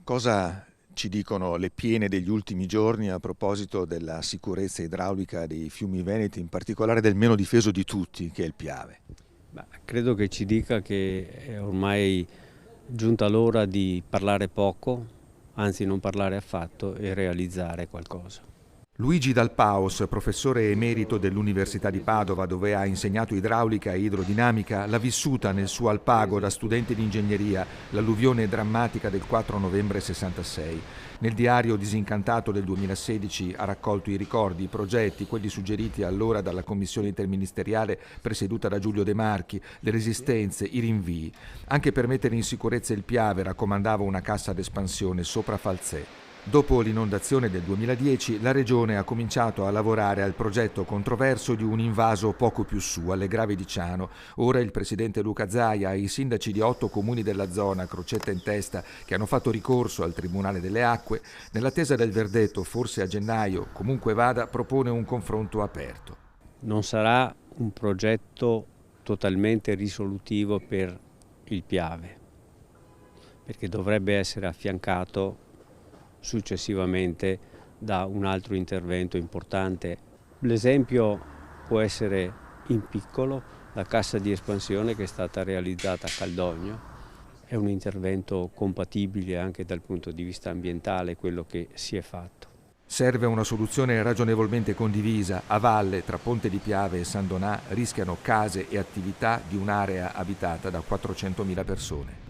Cosa ci dicono le piene degli ultimi giorni a proposito della sicurezza idraulica dei fiumi veneti, in particolare del meno difeso di tutti, che è il Piave? Credo che ci dica che è ormai giunta l'ora di parlare poco, anzi non parlare affatto e realizzare qualcosa. Luigi Dalpaos, professore emerito dell'Università di Padova, dove ha insegnato idraulica e idrodinamica, l'ha vissuta nel suo Alpago da studente di ingegneria l'alluvione drammatica del 4 novembre 66. Nel diario disincantato del 2016 ha raccolto i ricordi, i progetti, quelli suggeriti allora dalla commissione interministeriale presieduta da Giulio De Marchi, le resistenze, i rinvii. Anche per mettere in sicurezza il Piave raccomandava una cassa d'espansione sopra Falzè. Dopo l'inondazione del 2010, la Regione ha cominciato a lavorare al progetto controverso di un invaso poco più su, alle Grave di Ciano. Ora il presidente Luca Zaia e i sindaci di 8 comuni della zona, crocetta in testa, che hanno fatto ricorso al Tribunale delle Acque, nell'attesa del verdetto, forse a gennaio, comunque vada, propone un confronto aperto. Non sarà un progetto totalmente risolutivo per il Piave, perché dovrebbe essere affiancato successivamente da un altro intervento importante. L'esempio può essere in piccolo la cassa di espansione che è stata realizzata a Caldogno. È un intervento compatibile anche dal punto di vista ambientale, quello che si è fatto. Serve una soluzione ragionevolmente condivisa. A valle, tra Ponte di Piave e San Donà, rischiano case e attività di un'area abitata da 400.000 persone.